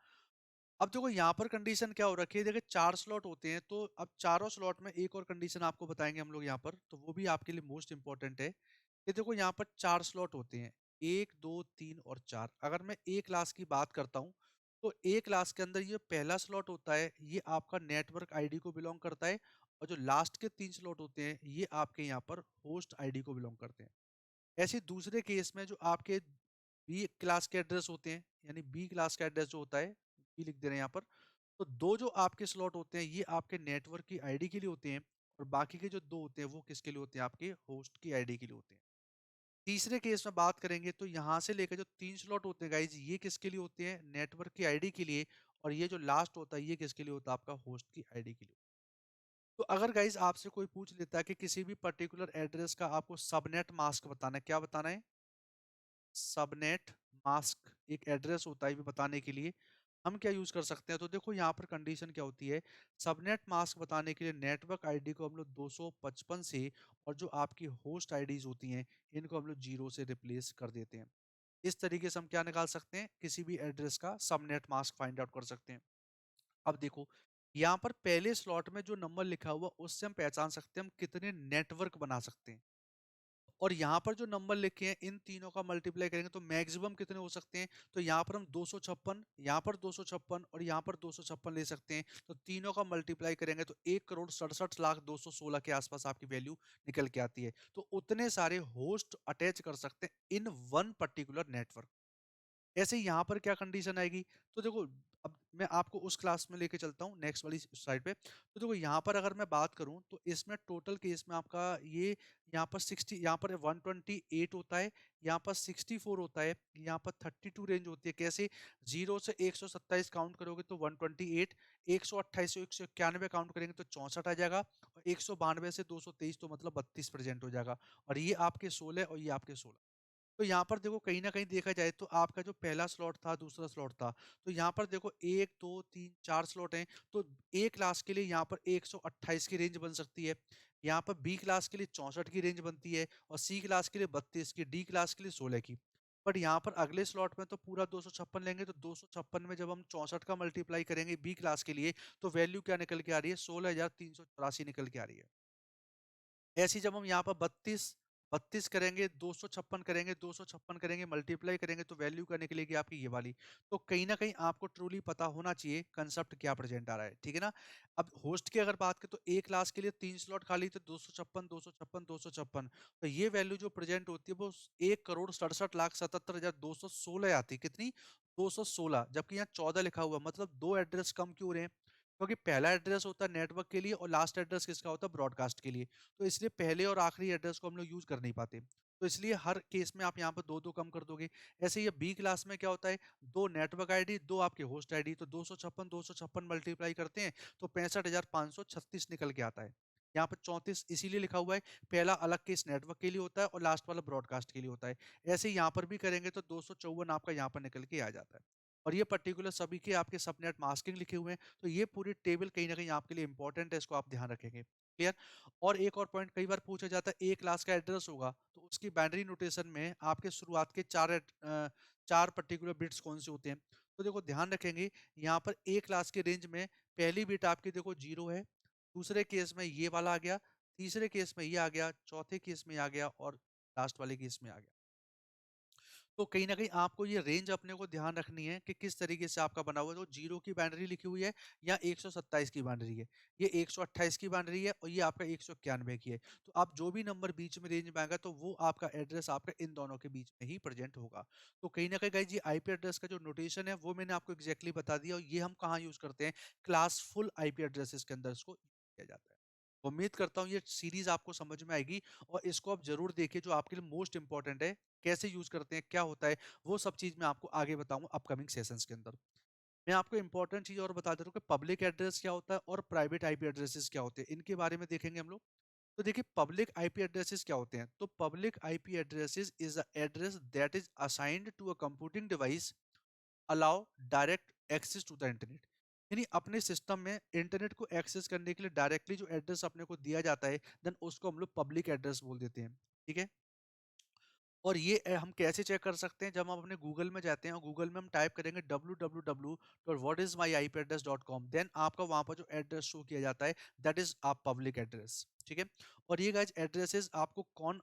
अब देखो यहाँ पर कंडीशन क्या हो रखी है, देखिए 4 स्लॉट होते हैं, तो अब चारों स्लॉट में एक और कंडीशन आपको बताएंगे हम लोग यहाँ पर, तो वो भी आपके लिए मोस्ट इंपॉर्टेंट है। ये देखो यहाँ पर 4 स्लॉट होते हैं, 1 2 3 और 4। अगर मैं ए क्लास की बात करता हूँ तो ए क्लास के अंदर ये पहला स्लॉट होता है, ये आपका नेटवर्क आईडी को बिलोंग करता है। और जो लास्ट के 3 स्लॉट होते हैं ये आपके यहाँ पर होस्ट आईडी को बिलोंग करते हैं। ऐसे दूसरे केस में जो आपके बी क्लास के एड्रेस होते हैं, यानी बी क्लास का एड्रेस जो होता है, बी लिख दे रहे हैं यहाँ पर। तो दो जो आपके स्लॉट होते हैं ये आपके नेटवर्क की आईडी के लिए होते हैं, और बाकी के जो दो होते हैं वो किसके लिए होते हैं, आपके होस्ट की आईडी के लिए होते हैं। तीसरे केस में बात करेंगे तो यहाँ से लेकर जो 3 स्लॉट होते हैं गाइज, ये किसके लिए होते हैं, नेटवर्क की आईडी के लिए। और ये जो लास्ट होता है ये किसके लिए होता है, आपका होस्ट की आईडी के लिए। तो अगर गाइज आपसे कोई पूछ लेता है कि किसी भी पर्टिकुलर एड्रेस का आपको सबनेट मास्क बताना है, क्या बताना है, सबनेट मास्क एक एड्रेस होता है ये बताने के लिए हम क्या यूज कर सकते हैं। तो देखो यहाँ पर कंडीशन क्या होती है, सबनेट मास्क बताने के लिए नेटवर्क आईडी को हम लोग 255 से और जो आपकी होस्ट आईडीज होती हैं इनको हम लोग 0 से रिप्लेस कर देते हैं। इस तरीके से हम क्या निकाल सकते हैं, किसी भी एड्रेस का सबनेट मास्क फाइंड आउट कर सकते हैं। अब देखो यहाँ पर पहले स्लॉट में जो नंबर लिखा हुआ उससे हम पहचान सकते हैं हम कितने नेटवर्क बना सकते हैं। और यहाँ पर जो नंबर लिखे हैं इन तीनों का मल्टीप्लाई करेंगे तो मैक्सिमम कितने हो सकते हैं। तो यहाँ पर हम 256, यहाँ पर 256 और यहाँ पर 256 ले सकते हैं। तो तीनों का मल्टीप्लाई करेंगे तो 1,67,02,16 के आसपास आपकी वैल्यू निकल के आती है। तो उतने सारे होस्ट अटैच कर सकते हैं इन वन पर्टिकुलर नेटवर्क। ऐसे ही यहाँ पर क्या कंडीशन आएगी, तो देखो अब मैं आपको उस क्लास में लेके चलता हूँ नेक्स्ट वाली साइड पे। तो देखो यहाँ पर अगर मैं बात करूँ तो इसमें टोटल केस में आपका ये यहाँ पर 60, यहाँ पर 128 होता है, यहाँ पर 64 होता है, यहाँ पर 32 रेंज होती है। कैसे, 0 से 127 काउंट करोगे तो 128, 128 से 191 काउंट करेंगे तो 64 आ जाएगा, और 192 से 223 तो मतलब 32 प्रेजेंट हो जाएगा। और ये आपके 16 और ये आपके 16। तो यहाँ पर देखो कहीं ना कहीं देखा जाए तो आपका जो पहला स्लॉट था दूसरा स्लॉट था, तो यहाँ पर देखो 1 2 3 4 स्लॉट हैं। तो ए क्लास के लिए यहाँ पर 128 की रेंज बन सकती है, यहाँ पर बी क्लास के लिए 64 की रेंज बनती है, और सी क्लास के लिए 32 की, डी क्लास के लिए 16 की। बट यहाँ पर अगले स्लॉट में तो पूरा 256 लेंगे, तो 256 में जब हम 64 का मल्टीप्लाई करेंगे बी क्लास के लिए तो वैल्यू क्या निकल के आ रही है, 16,384 निकल के आ रही है। ऐसे ही जब हम यहाँ पर 32 करेंगे, 256 करेंगे, 256 करेंगे, मल्टीप्लाई करेंगे तो वैल्यू क्या निकलेगी आपकी, ये वाली। तो कहीं ना कहीं आपको ट्रूली पता होना चाहिए कंसेप्ट क्या प्रेजेंट आ रहा है, ठीक है ना। अब होस्ट की अगर बात करें तो एक क्लास के लिए 3 स्लॉट खाली थे, 256 256 256। तो ये वैल्यू जो प्रेजेंट होती है वो 1,67,77,216 आती है। कितनी, 216, जबकि यहाँ 14 लिखा हुआ है। मतलब दो एड्रेस कम क्यों रहे हैं, क्योंकि पहला एड्रेस होता है नेटवर्क के लिए और लास्ट एड्रेस किसका होता है, ब्रॉडकास्ट के लिए। तो इसलिए पहले और आखिरी एड्रेस को हम लोग यूज कर नहीं पाते। तो इसलिए हर केस में आप यहाँ पर दो दो कम कर दोगे। ऐसे ये बी क्लास में क्या होता है, दो नेटवर्क आईडी दो आपके होस्ट आईडी, तो 256 मल्टीप्लाई करते हैं तो 65,536 निकल के आता है। यहाँ पर 34 इसीलिए लिखा हुआ है, पहला अलग केस नेटवर्क के लिए होता है और लास्ट वाला ब्रॉडकास्ट के लिए होता है। ऐसे ही यहाँ पर भी करेंगे तो 254 आपका यहाँ पर निकल के आ जाता है। और ये पर्टिकुलर सभी के आपके सबनेट मास्किंग लिखे हुए हैं। तो ये पूरी टेबल कहीं ना कहीं आपके लिए इंपॉर्टेंट है, इसको आप ध्यान रखेंगे, क्लियर। और एक और पॉइंट कई बार पूछा जाता है, ए क्लास का एड्रेस होगा तो उसकी बाइनरी नोटेशन में आपके शुरुआत के चार पर्टिकुलर बिट्स कौन से होते हैं। तो देखो ध्यान रखेंगे, यहाँ पर ए क्लास के रेंज में पहली बिट आपकी देखो 0 है, दूसरे केस में ये वाला आ गया, तीसरे केस में ये आ गया, चौथे केस में आ गया और लास्ट वाले केस में आ गया। तो कहीं न कहीं आपको ये रेंज अपने को ध्यान रखनी है कि किस तरीके से आपका बना हुआ है। तो 0 की बाइनरी लिखी हुई है या 127 की बाइनरी है। ये 128 की बाइनरी है और ये आपका 191 की है। तो आप जो भी नंबर बीच में रेंज में आएगा तो वो आपका एड्रेस आपका इन दोनों के बीच में ही प्रेज़ेंट होगा। तो कहीं न कहीं गाइस ये आईपी एड्रेस का जो नोटेशन है वो मैंने आपको एग्ज़ैक्टली बता दिया और ये हम कहाँ यूज़ करते हैं, क्लासफुल आईपी एड्रेसेस के अंदर इसको किया जाता है। उम्मीद करता हूँ ये सीरीज़ आपको समझ में आएगी और इसको आप ज़रूर देखिए, जो आपके लिए मोस्ट इम्पोर्टेंट है। कैसे यूज़ करते हैं, क्या होता है, वो सब चीज़ मैं आपको आगे बताऊँगा अपकमिंग सेशंस के अंदर। मैं आपको इम्पोर्टेंट चीज़ और बता दे रहा हूँ कि पब्लिक एड्रेस क्या होता है और प्राइवेट आईपी एड्रेसेस क्या होते हैं। इनके बारे में देखेंगे हम लोग। तो देखिए पब्लिक आईपी एड्रेसेस क्या होते हैं? तो public IP addresses is a address that is assigned to a computing device allow direct access to the internet. यानी अपने सिस्टम में इंटरनेट को एक्सेस करने के लिए डायरेक्टली जो एड्रेस अपने को दिया जाता है, देन उसको हम लोग पब्लिक एड्रेस बोल देते हैं। ठीक है? और ये हम कैसे चेक कर सकते हैं? जब हम अपने गूगल में जाते हैं और गूगल में हम टाइप करेंगे www.whatismyipaddress.com, देन आपका वहाँ पर जो एड्रेस शो किया जाता है, दैट इज़ आप पब्लिक एड्रेस। ठीक है? और ये गाइस एड्रेसेस आपको कौन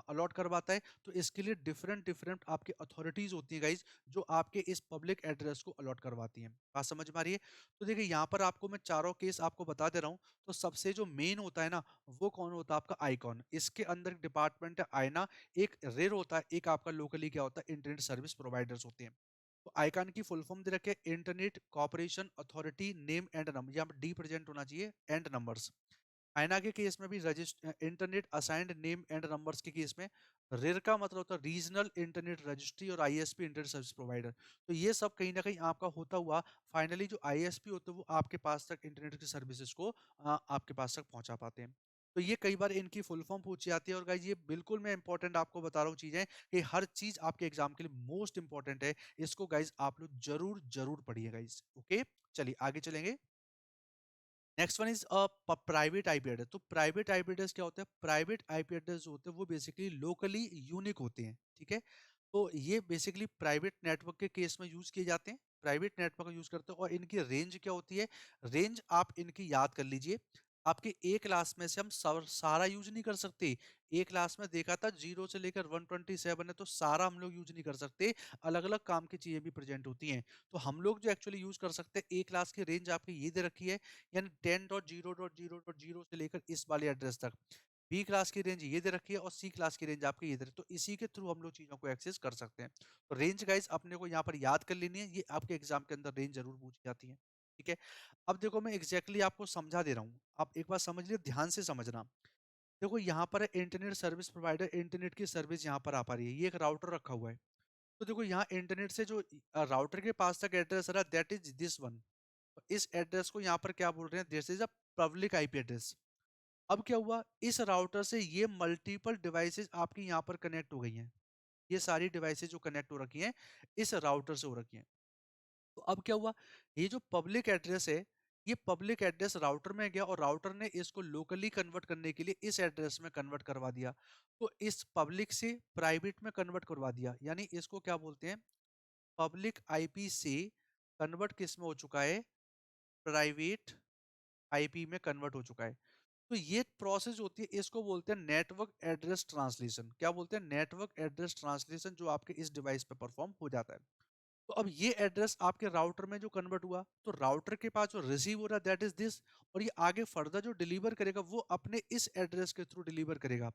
अलॉट करवाता है? तो इसके लिए डिफरेंट डिफरेंट आपकी अथॉरिटीज़ होती हैं गाइस, जो आपके इस पब्लिक एड्रेस को अलॉट करवाती हैं। बात समझ में आ रही है? तो देखिए यहाँ पर आपको मैं चारों केस आपको बता दे रहा हूँ। तो सबसे जो मेन होता है ना, वो कौन होता है? आपका आइकॉन। इसके अंदर एक डिपार्टमेंट है आईना, एक रेर होता है, एक आपका लोकली क्या होता है, इंटरनेट सर्विस प्रोवाइडर्स होते हैं। तो आईकॉन की फुल फॉर्म दे रखे है internet corporation authority name and number, यहाँ पर डी प्रेजेंट होना चाहिए एंड नंबर्स। आईना के केस में भी internet assigned name and numbers के केस में रेर का मतलब होता है रीजनल इंटरनेट रजिस्ट्री और आईएसपी इंटरनेट सर्विस प्रोवाइडर। तो ये सब कहीं ना कहीं आपका होता हुआ फाइनली जो आईएसपी होते हैं वो आपके पास तक इंटरनेट की सर्विसेज को आपके पास तक पहुंचा पाते हैं। तो ये कई बार इनकी फुल फॉर्म पूछी जाती है और गाइस ये बिल्कुल मैं इंपॉर्टेंट आपको बता रहा हूँ चीजें कि हर चीज आपके एग्जाम के लिए मोस्ट इंपॉर्टेंट है। इसको गाइस आप लोग जरूर जरूर पढ़िए गाइस। ओके, चलिए आगे चलेंगे। Next one is private IP address. तो प्राइवेट आईपी एड्रेस क्या होता है? प्राइवेट आईपी एड्रेस जो होते हैं वो बेसिकली लोकली यूनिक होते हैं। ठीक है? तो ये बेसिकली प्राइवेट नेटवर्क के केस में यूज किए जाते हैं, प्राइवेट नेटवर्क यूज करते हैं। और इनकी रेंज क्या होती है? रेंज आप इनकी याद कर लीजिए। आपके एक क्लास में से हम सारा यूज नहीं कर सकते। एक क्लास में देखा था 0 से लेकर 127 है, तो सारा हम लोग यूज नहीं कर सकते। अलग अलग काम की चीजें भी प्रेजेंट होती हैं। तो हम लोग जो एक्चुअली यूज कर सकते हैं, ए क्लास की रेंज आपकी ये दे रखी है, यानी 10.0.0.0 से लेकर इस वाले एड्रेस तक। बी क्लास की रेंज ये दे रखी है और सी क्लास की रेंज आपकी ये दे रखी है। तो इसी के थ्रू हम लोग चीज़ों को एक्सेस कर सकते हैं। तो रेंज गाइस अपने को यहाँ पर याद कर लेनी है, ये आपके एग्जाम के अंदर रेंज जरूर पूछी जाती है। ठीक है? अब देखो मैं एग्जैक्टली आपको समझा दे रहा हूँ, आप एक बार समझ लियो, ध्यान से समझना। देखो यहाँ पर है इंटरनेट सर्विस प्रोवाइडर, इंटरनेट की सर्विस यहाँ पर आ पा रही है, ये एक राउटर रखा हुआ है। तो देखो यहाँ इंटरनेट से जो राउटर के पास तक एड्रेस आ रहा है, दैट इज दिस वन। इस एड्रेस को यहाँ पर क्या बोल रहे हैं? This is a public IP address. अब क्या हुआ, इस राउटर से ये मल्टीपल डिवाइसेस आपकी यहाँ पर कनेक्ट हो गई हैं। ये सारी डिवाइसेस जो कनेक्ट हो रखी हैं, इस राउटर से हो रखी हैं। तो अब क्या हुआ, ये जो पब्लिक एड्रेस है, ये पब्लिक एड्रेस राउटर में गया और राउटर ने इसको लोकली कन्वर्ट करने के लिए इस एड्रेस में कन्वर्ट करवा दिया। तो इस पब्लिक से प्राइवेट में कन्वर्ट करवा दिया, यानी इसको क्या बोलते हैं? पब्लिक आईपी से कन्वर्ट किस में हो चुका है? प्राइवेट आईपी में कन्वर्ट हो चुका है। तो ये प्रोसेस होती है, इसको बोलते हैं नेटवर्क एड्रेस ट्रांसलेशन। क्या बोलते हैं? नेटवर्क एड्रेस ट्रांसलेशन, जो आपके इस डिवाइस पे परफॉर्म हो जाता है। तो अब ये एड्रेस आपके राउटर में जो कन्वर्ट हुआ, तो राउटर के पास जो रिसीव हो रहा है दैट इज दिस, और ये आगे फर्दर जो डिलीवर करेगा वो अपने इस एड्रेस के थ्रू डिलीवर करेगा।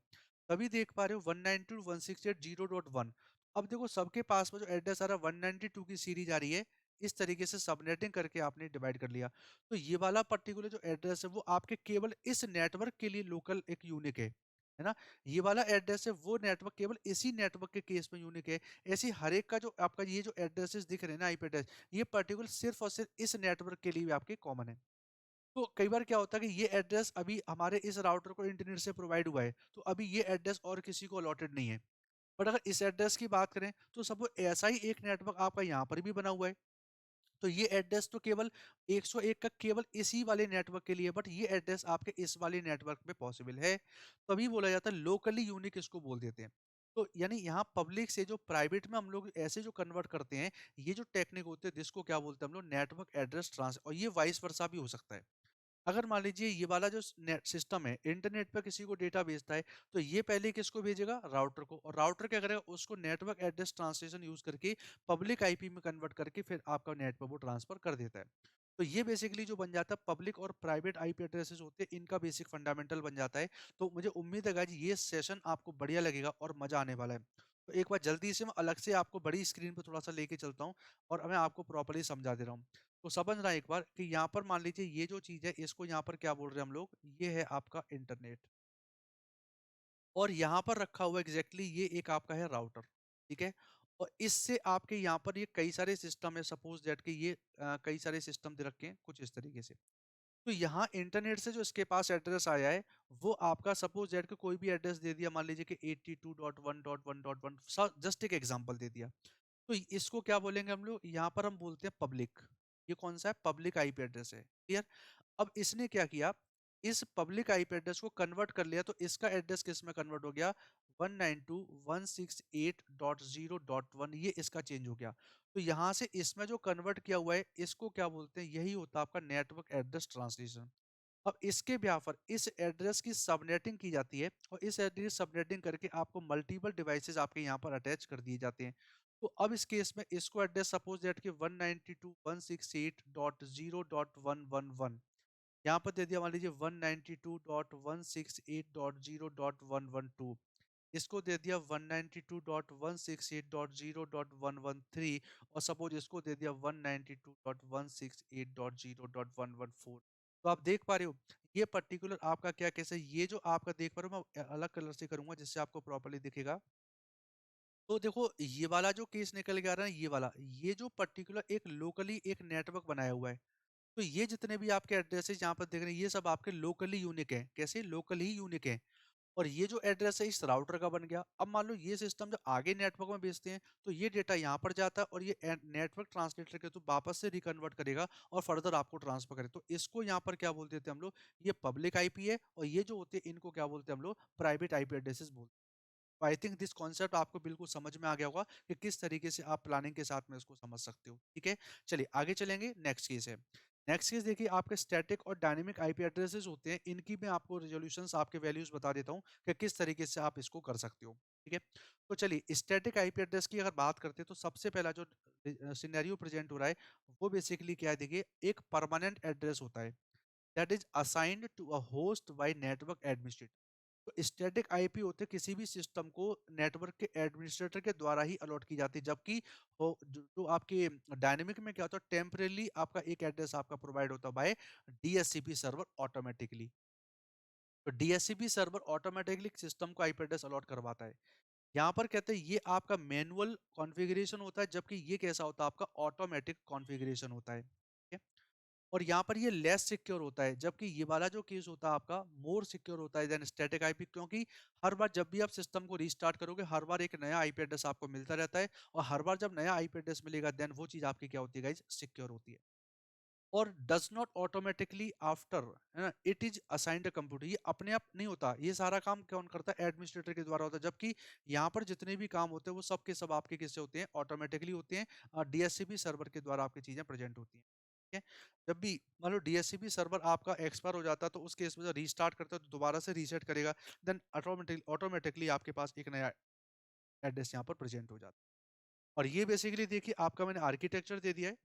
तभी देख पा रहे हो 192.168.0.1। अब देखो सबके पास में जो एड्रेस आ रहा है 192 की सीरीज आ रही है, इस तरीके से सबनेटिंग करके आपने डिवाइड कर लिया। तो ये वाला पर्टिकुलर जो एड्रेस है वो आपके केवल इस नेटवर्क के लिए लोकल एक यूनिक है ना? ये वाला एड्रेस है वो नेटवर्क केवल इसी नेटवर्क के केस में यूनिक है। ऐसी हर एक का जो आपका ये जो एड्रेसेस दिख रहे हैं ना, आईपी एड्रेस, ये पर्टिकुलर सिर्फ और सिर्फ इस नेटवर्क के लिए भी आपके कॉमन है। तो कई बार क्या होता है कि ये एड्रेस अभी हमारे इस राउटर को इंटरनेट से प्रोवाइड हुआ है, तो अभी ये एड्रेस और किसी को अलॉटेड नहीं है। बट अगर इस एड्रेस की बात करें तो सब ऐसा ही एक नेटवर्क आपका यहाँ पर भी बना हुआ है। तो ये एड्रेस तो केवल 101 का केवल इसी वाले नेटवर्क के लिए, बट ये एड्रेस आपके इस वाले नेटवर्क पे पॉसिबल है। तभी बोला जाता है लोकली यूनिक, इसको बोल देते हैं। तो यानी यहाँ पब्लिक से जो प्राइवेट में हम लोग ऐसे जो कन्वर्ट करते हैं, ये जो टेक्निक होते हैं जिसको क्या बोलते हैं हम लोग नेटवर्क एड्रेस ट्रांस, और ये वाइस वर्सा भी हो सकता है। अगर मान लीजिए ये वाला जो नेट सिस्टम है इंटरनेट पर किसी को डेटा भेजता है, तो ये पहले किसको भेजेगा, राउटर को, और राउटर क्या करेगा, उसको नेटवर्क एड्रेस ट्रांसलेशन यूज करके पब्लिक आईपी में कन्वर्ट करके फिर आपका नेट पर वो ट्रांसफर कर देता है। तो ये बेसिकली जो बन जाता है पब्लिक और प्राइवेट आईपी एड्रेसेस होते हैं, इनका बेसिक फंडामेंटल बन जाता है। तो मुझे उम्मीद है गाइस ये सेशन आपको बढ़िया लगेगा और मजा आने वाला है। तो एक बार जल्दी से मैं अलग से आपको बड़ी स्क्रीन पर थोड़ा सा लेके चलता हूँ और मैं आपको प्रॉपर्ली समझा दे रहा हूँ। तो समझना एक बार कि यहाँ पर मान लीजिए ये जो चीज़ है इसको यहाँ पर क्या बोल रहे हैं हम लोग, ये है आपका इंटरनेट, और यहाँ पर रखा हुआ एग्जैक्टली ये एक आपका है राउटर, ठीक है। और इससे आपके यहाँ पर ये कई सारे सिस्टम है, सपोज दैट कि ये कई सारे सिस्टम दे रखे हैं कुछ इस तरीके से। तो यहाँ इंटरनेट से जो इसके पास एड्रेस आया है, वो आपका सपोज दैट कि कोई भी एड्रेस दे दिया, मान लीजिए कि 82.1.1.1, जस्ट एक एग्जांपल दे दिया। तो इसको क्या बोलेंगे हम लोग, यहाँ पर हम बोलते हैं पब्लिक। ये कौन सा है, पब्लिक आईपी एड्रेस है, क्लियर। अब इसने क्या किया, इस पब्लिक आईपी एड्रेस को कन्वर्ट कर लिया, तो इसका एड्रेस किस में कन्वर्ट हो गया, 192.168.0.1, ये इसका चेंज हो गया। तो यहाँ से इसमें जो कन्वर्ट किया हुआ है इसको क्या बोलते हैं, यही होता है आपका नेटवर्क एड्रेस ट्रांसलेशन। अब इसके ब्याह पर इस एड्रेस की सबनेटिंग की जाती है, और इस एड्रेस सबनेटिंग करके आपको मल्टीपल डिवाइसेस आपके यहाँ पर अटैच कर दिए जाते हैं। तो अब इस केस में इसको एड्रेस सपोज दैट कि 192.168.0.111 यहाँ पर दे दिया, मान लीजिए 192.168.0.112, इसको दे दिया 192.168.0.113, और सपोज इसको दे दिया 192.168.0.114। तो आप देख पा रहे हो ये पर्टिकुलर आपका क्या केस है, ये जो आपका देख पा रहे हो मैं अलग कलर से करूंगा जिससे आपको प्रॉपर्ली दिखेगा। तो देखो ये वाला जो केस निकल के आ रहा है, ये वाला, ये जो पर्टिकुलर एक लोकली एक नेटवर्क बनाया हुआ है, तो ये जितने भी आपके एड्रेसेस यहाँ पर देख रहे हैं ये सब आपके लोकली यूनिक है, कैसे लोकली ही यूनिक है। और ये जो एड्रेस है इस राउटर का बन गया। अब मान लो ये सिस्टम जब आगे नेटवर्क में भेजते हैं, तो ये डेटा यहाँ पर जाता है और ये नेटवर्क ट्रांसलेटर के तो वापस से रिकन्वर्ट करेगा और फर्दर आपको ट्रांसफर करे, तो इसको यहाँ पर क्या बोल देते हैं हम लोग, ये पब्लिक आईपी है, और ये जो होते हैं इनको क्या बोलते हैं हम लोग, प्राइवेट आईपी एड्रेसेस बोलते हैं। आई थिंक दिस कॉन्सेप्ट आपको बिल्कुल समझ में आ गया होगा कि किस तरीके से आप प्लानिंग के साथ में इसको समझ सकते हो, ठीक है। चलिए आगे चलेंगे, नेक्स्ट केस है। नेक्स्ट केस देखिए, आपके स्टैटिक और डायनेमिक आईपी एड्रेसेस होते हैं, इनकी मैं आपको रिजोल्यूशंस आपके वैल्यूज बता देता हूँ कि किस तरीके से आप इसको कर सकते हो, ठीक है। तो चलिए स्टैटिक आईपी एड्रेस की अगर बात करते हैं, तो सबसे पहला जो सिनेरियो प्रेजेंट हो रहा है वो बेसिकली क्या है, देखिए एक परमानेंट एड्रेस होता है that is assigned to a host by network administrator. तो स्टैटिक आईपी होते किसी भी सिस्टम को नेटवर्क के एडमिनिस्ट्रेटर के द्वारा ही अलॉट की जाती है, जबकि जो आपके डायनेमिक में क्या होता है, टेम्परेली आपका एक एड्रेस आपका प्रोवाइड होता है बाय डीएचसीपी सर्वर ऑटोमेटिकली। तो डीएचसीपी सर्वर ऑटोमेटिकली सिस्टम को आईपी एड्रेस अलॉट करवाता है। यहाँ पर कहते हैं ये आपका मैनुअल कॉन्फ़िगरेशन होता है, जबकि ये कैसा होता है, आपका ऑटोमेटिक कॉन्फ़िगरेशन होता है, ठीक है। और यहाँ पर ये लेस सिक्योर होता है, जबकि ये वाला जो केस होता है आपका मोर सिक्योर होता है देन स्टैटिक आईपी, क्योंकि हर बार जब भी आप सिस्टम को रीस्टार्ट करोगे हर बार एक नया आईपी एड्रेस आपको मिलता रहता है, और हर बार जब नया आईपी एड्रेस मिलेगा देन वो चीज आपकी क्या होती है गाइज, सिक्योर होती है। और डज नॉट ऑटोमेटिकली आफ्टर, है ना, it is assigned a computer, ये अपने आप नहीं होता, ये सारा काम कौन करता है, एडमिनिस्ट्रेटर के द्वारा होता है, जबकि यहाँ पर जितने भी काम होते हैं वो सब के सब आपके किससे होते हैं, ऑटोमेटिकली होते हैं, डीएचसीपी सर्वर के द्वारा आपकी चीजें प्रेजेंट होती हैं, ठीक है। जब भी मान लो डीएचसीपी सर्वर आपका एक्सपायर हो जाता है, तो उस केस में जब रीस्टार्ट करते हो तो दोबारा से रीसेट करेगा, देन ऑटोमेटिकली आपके पास एक नया एड्रेस यहाँ पर प्रेजेंट हो जाता है। और ये बेसिकली देखिए आपका मैंने आर्किटेक्चर दे दिया है।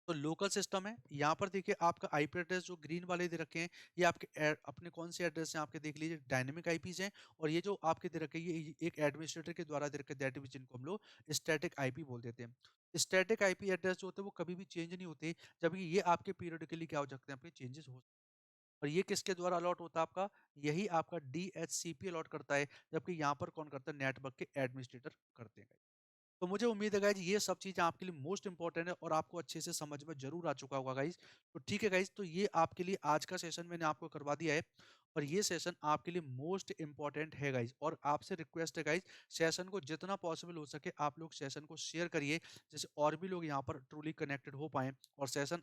तो लोकल सिस्टम है, यहाँ पर देखिए आपका आईपी एड्रेस जो ग्रीन वाले दे रखे हैं, ये आपके अपने कौन से एड्रेस हैं आपके देख लीजिए, डायनेमिक आईपीज हैं। और ये जो आपके दे रखे हैं ये एक एडमिनिस्ट्रेटर के द्वारा दे रखे दैट विच इनको हम लोग स्टैटिक आईपी बोल देते हैं। स्टैटिक आईपी एड्रेस जो होते हैं वो कभी भी चेंज नहीं होते, जबकि ये आपके पीरियडिकली क्या हो सकते हैं, आपके चेंजेस हो। और ये किसके द्वारा अलॉट होता है आपका, यही आपका डीएचसीपी अलॉट करता है, जबकि यहाँ पर कौन करता है, नेटवर्क के एडमिनिस्ट्रेटर करते हैं। तो मुझे उम्मीद है गाइज ये सब चीज़ें आपके लिए मोस्ट इंपॉर्टेंट है और आपको अच्छे से समझ में जरूर आ चुका होगा गाइज। तो ठीक है गाइज, तो ये आपके लिए आज का सेशन मैंने आपको करवा दिया है, और ये सेशन आपके लिए मोस्ट इंपॉर्टेंट है गाइज। और आपसे रिक्वेस्ट है गाइज, सेशन को जितना पॉसिबल हो सके आप लोग सेशन को शेयर करिए, जैसे और भी लोग यहाँ पर ट्रूली कनेक्टेड हो पाए और सेशन